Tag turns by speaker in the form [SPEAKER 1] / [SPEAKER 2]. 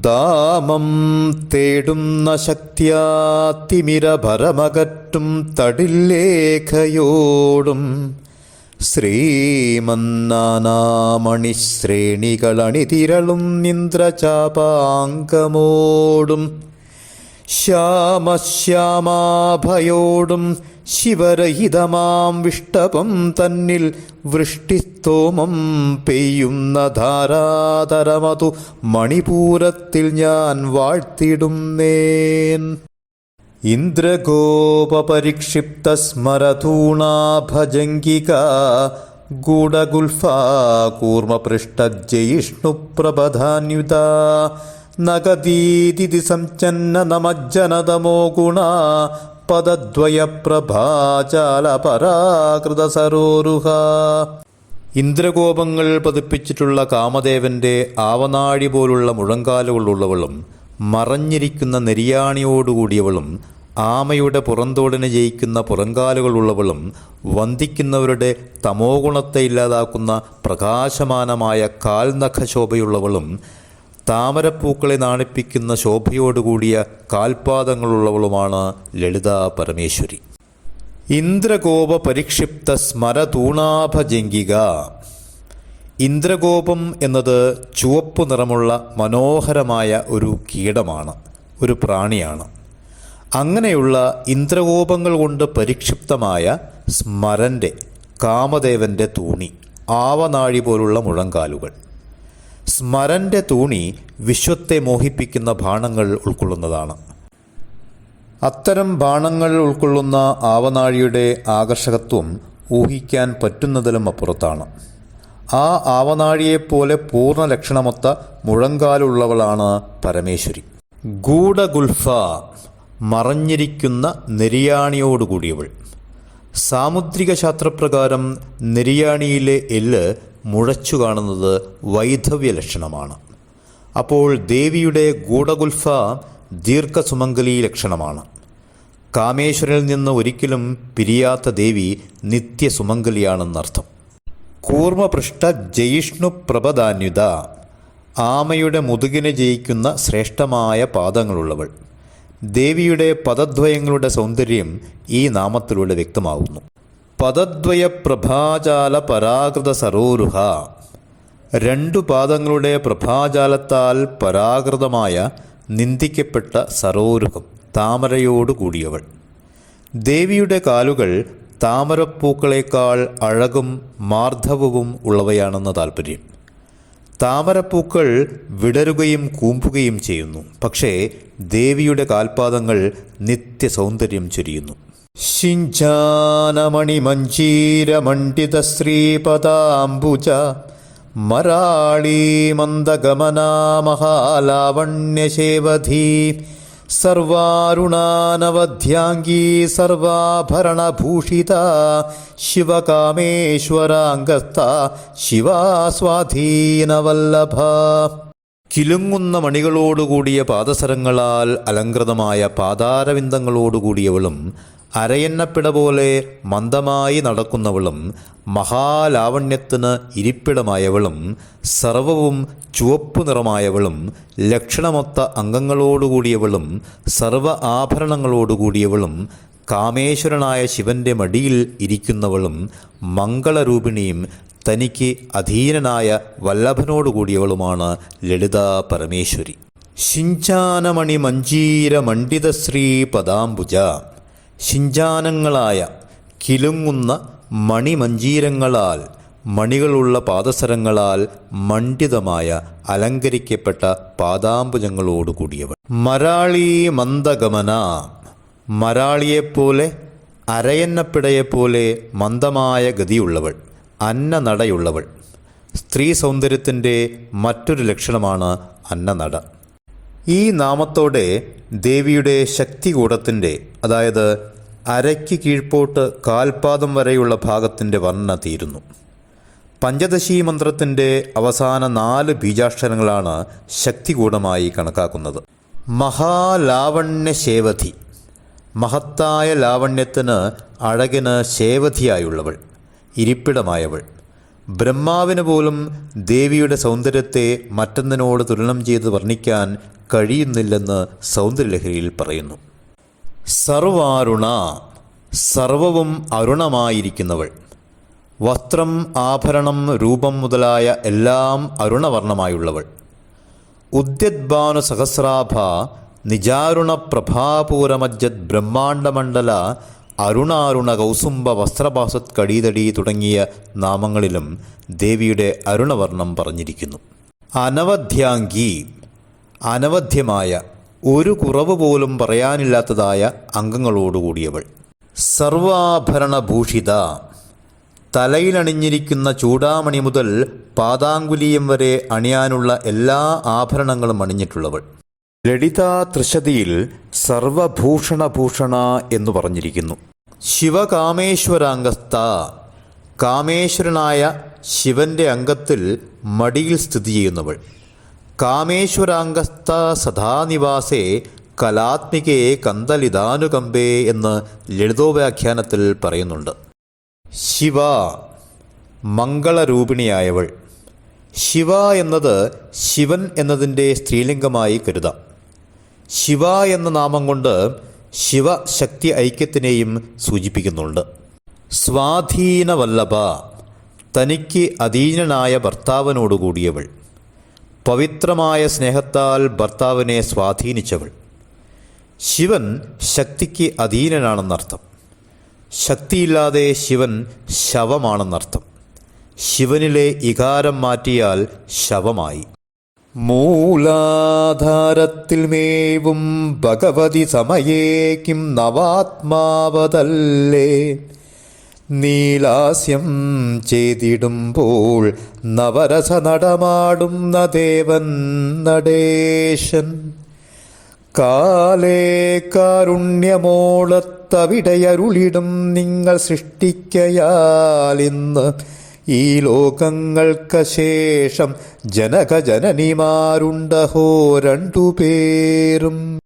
[SPEAKER 1] ദാമം തേടുന്ന ശക്തിയാ തിമിരഭരമകറ്റും തടില്ലേഖയോടും ശ്രീമന്നാനാമണിശ്രേണികളണിതിരളും ഇന്ദ്രചാപാങ്കമോടും ശ്യാമശ്യാമാഭയോടും ശിവരഹിതമാം വിഷ്ടപം തന്നിൽ വൃഷ്ടിസ്തോമം പെയ്യുന്ന ധാരാതരമതു മണിപൂരത്തിൽ ഞാൻ വാഴ്ത്തിടുന്നേൻ. ഇന്ദ്രഗോപരിക്ഷിപ്തസ്മരധൂണാഭജംഗിക ഗൂഢഗുൽഫാ കൂർമ്മപൃഷ്ടജയിഷ്ണുപ്രബധാന്യുത നഗദീതി സംചന്ന നമജ്ജനതമോ ഗുണ പദദ്വയപ്രഭാചാലപരാകൃത സരോരുഹ. ഇന്ദ്രഗോപങ്ങൾ പതിപ്പിച്ചിട്ടുള്ള കാമദേവന്റെ ആവനാഴി പോലുള്ള മുഴങ്കാലുകളുള്ളവളും മറഞ്ഞിരിക്കുന്ന നെരിയാണിയോടുകൂടിയവളും ആമയുടെ പുറന്തോടിനെ ജയിക്കുന്ന പുറങ്കാലുകളുള്ളവളും വന്ദിക്കുന്നവരുടെ തമോ ഗുണത്തെ ഇല്ലാതാക്കുന്ന പ്രകാശമാനമായ കാൽനഖശോഭയുള്ളവളും താമരപ്പൂക്കളെ നാണിപ്പിക്കുന്ന ശോഭയോടുകൂടിയ കാൽപാദങ്ങളുള്ളവളുമാണ് ലളിതാ പരമേശ്വരി. ഇന്ദ്രഗോപ പരിക്ഷിപ്ത സ്മരതൂണാഭജംഗിക. ഇന്ദ്രഗോപം എന്നത് ചുവപ്പു നിറമുള്ള മനോഹരമായ ഒരു കീടമാണ്, ഒരു പ്രാണിയാണ്. അങ്ങനെയുള്ള ഇന്ദ്രഗോപങ്ങൾ കൊണ്ട് പരിക്ഷിപ്തമായ സ്മരൻ്റെ കാമദേവൻ്റെ തൂണി, ആവനാഴി പോലുള്ള മുഴങ്കാലുകൾ. സ്മരൻ്റെ തൂണി വിശ്വത്തെ മോഹിപ്പിക്കുന്ന ബാണങ്ങൾ ഉൾക്കൊള്ളുന്നതാണ്. അത്തരം ബാണങ്ങൾ ഉൾക്കൊള്ളുന്ന ആവനാഴിയുടെ ആകർഷകത്വം ഊഹിക്കാൻ പറ്റുന്നതിലും അപ്പുറത്താണ്. ആ ആവനാഴിയെപ്പോലെ പൂർണ്ണ ലക്ഷണമൊത്ത മുഴങ്കാലുള്ളവളാണ് പരമേശ്വരി. ഗൂഢഗുൽഫ, മറഞ്ഞിരിക്കുന്ന നെരിയാണിയോടുകൂടിയവൾ. സാമുദ്രിക ശാസ്ത്രപ്രകാരം നെരിയാണിയിലെ എല്ല് മുഴച്ചു കാണുന്നത് വൈധവ്യ ലക്ഷണമാണ്. അപ്പോൾ ദേവിയുടെ ഗൂഢഗുൽഫ ദീർഘസുമംഗലി ലക്ഷണമാണ്. കാമേശ്വരനിൽ നിന്ന് ഒരിക്കലും പിരിയാത്ത ദേവി നിത്യസുമംഗലിയാണെന്നർത്ഥം. കൂർമ്മപൃഷ്ട ജയിഷ്ണു പ്രഭധാന്യുത, ആമയുടെ മുതുകിനെ ജയിക്കുന്ന ശ്രേഷ്ഠമായ പാദങ്ങളുള്ളവൾ. ദേവിയുടെ പദദ്വയങ്ങളുടെ സൗന്ദര്യം ഈ നാമത്തിലൂടെ വ്യക്തമാകുന്നു. പദദ്വയ പ്രഭാജാല പരാകൃത സരോരുഹ. രണ്ടു പാദങ്ങളുടെ പ്രഭാജാലത്താൽ പരാകൃതമായ നിന്ദിക്കപ്പെട്ട സരോരുഹം, താമരയോടുകൂടിയവൾ. ദേവിയുടെ കാലുകൾ താമരപ്പൂക്കളേക്കാൾ അഴകും മാർദ്ധവവും ഉള്ളവയാണെന്ന് താൽപ്പര്യം. താമരപ്പൂക്കൾ വിടരുകയും കൂമ്പുകയും ചെയ്യുന്നു, പക്ഷേ ദേവിയുടെ കാൽപാദങ്ങൾ നിത്യസൗന്ദര്യം ചൊരിയുന്നു. ശിഞ്ചാനമണിമഞ്ജീരമണ്ഡിത ശ്രീപദാംബുജ മരാളീ മന്ദഗമനാ മഹാലാവണ്യശേവധീ സർവാരുണാനവധ്യാംഗീ സർവാഭരണഭൂഷിത ശിവകാമേശ്വരാംഗസ്ഥ ശിവാസ്വാധീനവല്ലഭ. കിലുങ്ങുന്ന മണികളോടുകൂടിയ പാദസരങ്ങളാൽ അലങ്കൃതമായ പാദാരവിന്ദങ്ങളോടുകൂടിയവളും അരയന്നപ്പിട പോലെ മന്ദമായി നടക്കുന്നവളും മഹാലാവണ്യത്തിന് ഇരിപ്പിടമായവളും സർവവും ചുവപ്പു നിറമായവളും ലക്ഷണമൊത്ത അംഗങ്ങളോടുകൂടിയവളും സർവ ആഭരണങ്ങളോടുകൂടിയവളും കാമേശ്വരനായ ശിവന്റെ മടിയിൽ ഇരിക്കുന്നവളും മംഗളരൂപിണിയും തനിക്ക് അധീനനായ വല്ലഭനോടുകൂടിയവളുമാണ് ലളിതാ പരമേശ്വരി. ശിഞ്ചാനമണി മഞ്ജീര മണ്ഡിതശ്രീ പദാംബുജ. ശിഞ്ചാനങ്ങളായ കിലുങ്ങുന്ന മണിമഞ്ജീരങ്ങളാൽ, മണികളുള്ള പാദസരങ്ങളാൽ മണ്ഡിതമായ അലങ്കരിക്കപ്പെട്ട പാദാംബുജങ്ങളോടുകൂടിയവൾ. മരാളീ മന്ദഗമന. മരാളിയെപ്പോലെ അരയന്നപ്പിടയെപ്പോലെ മന്ദമായ ഗതിയുള്ളവൾ, അന്നനടയുള്ളവൾ. സ്ത്രീ സൗന്ദര്യത്തിൻ്റെ മറ്റൊരു ലക്ഷണമാണ് അന്നനട. ഈ നാമത്തോടെ ദേവിയുടെ ശക്തികൂടത്തിൻ്റെ, അതായത് അരയ്ക്ക് കീഴ്പോട്ട് കാൽപാദം വരെയുള്ള ഭാഗത്തിൻ്റെ വർണ്ണന തീരുന്നു. പഞ്ചദശീ മന്ത്രത്തിൻ്റെ അവസാന 4 ബീജാക്ഷരങ്ങളാണ് ശക്തികൂടമായി കണക്കാക്കുന്നത്. മഹാലാവണ്യശേവധി. മഹത്തായ ലാവണ്യത്തിന്, അഴകിന് ശേവധിയായുള്ളവൾ. ഇരിപ്പിടമായവൾ. ബ്രഹ്മാവിന് പോലും ദേവിയുടെ സൗന്ദര്യത്തെ മറ്റൊന്നിനോട് തുലനം ചെയ്ത് വർണ്ണിക്കാൻ കഴിയുന്നില്ലെന്ന് സൗന്ദര്യലഹരിയിൽ പറയുന്നു. സർവാരുണ, സർവവും അരുണമായിരിക്കുന്നവൾ. വസ്ത്രം, ആഭരണം, രൂപം മുതലായ എല്ലാം അരുണവർണ്ണമായുള്ളവൾ. ഉദ്യദ്ഭാനു സഹസ്രാഭ നിജാരുണ പ്രഭാപൂരമജ്ജത് ബ്രഹ്മാണ്ഡമണ്ഡല അരുണാരുണ കൗസുംബ വസ്ത്രഭാസത് കടീതടി തുടങ്ങിയ നാമങ്ങളിലും ദേവിയുടെ അരുണവർണ്ണം പറഞ്ഞിരിക്കുന്നു. അനവധ്യാംഗി, അനവധ്യമായ, ഒരു കുറവ് പോലും പറയാനില്ലാത്തതായ അംഗങ്ങളോടുകൂടിയവൾ. സർവാഭരണഭൂഷിത, തലയിലണിഞ്ഞിരിക്കുന്ന ചൂടാമണി മുതൽ പാദാങ്കുലീയം വരെ അണിയാനുള്ള എല്ലാ ആഭരണങ്ങളും അണിഞ്ഞിട്ടുള്ളവൾ. ലളിതാ ത്രിശതിയിൽ സർവഭൂഷണഭൂഷണ എന്നു പറഞ്ഞിരിക്കുന്നു. ശിവകാമേശ്വരാംഗസ്ഥ, കാമേശ്വരനായ ശിവന്റെ അംഗത്തിൽ മടിയിൽ സ്ഥിതി ചെയ്യുന്നവൾ. കാമേശ്വരാംഗസ്ഥ സദാനിവാസേ കലാത്മികേ കന്ദലിതാനുകമ്പേ എന്ന് ലളിതോപാഖ്യാനത്തിൽ പറയുന്നുണ്ട്. ശിവ, മംഗളരൂപിണിയായവൾ. ശിവ എന്നത് ശിവൻ എന്നതിൻ്റെ സ്ത്രീലിംഗമായി കരുതാം. ശിവ എന്ന നാമം കൊണ്ട് ശിവശക്തി ഐക്യത്തിനെയും സൂചിപ്പിക്കുന്നുണ്ട്. സ്വാധീനവല്ലഭ, തനിക്ക് അധീനനായ ഭർത്താവിനോടുകൂടിയവൾ. പവിത്രമായ സ്നേഹത്താൽ ഭർത്താവിനെ സ്വാധീനിച്ചവൾ. ശിവൻ ശക്തിക്ക് അധീനനാണെന്നർത്ഥം. ശക്തിയില്ലാതെ ശിവൻ ശവമാണെന്നർത്ഥം. ശിവനിലെ ഇകാരം മാറ്റിയാൽ ശവമായി. മൂലാധാരത്തിൽ മേവും ഭഗവതി സമയേക്കും നവാത്മാവതല്ലേ, നീലാസ്യം ചെയ്തിടുമ്പോൾ നവരസ നടമാടുന്ന ദേവൻ നടേശൻ. കാലേ കാരുണ്യമോളത്തവിടെയരുളിടും നിങ്ങൾ സൃഷ്ടിക്കയാലിന്ന് ഈ ലോകങ്ങൾക്കശേഷം ജനകജനനിമാരുണ്ടഹോ രണ്ടുപേരും.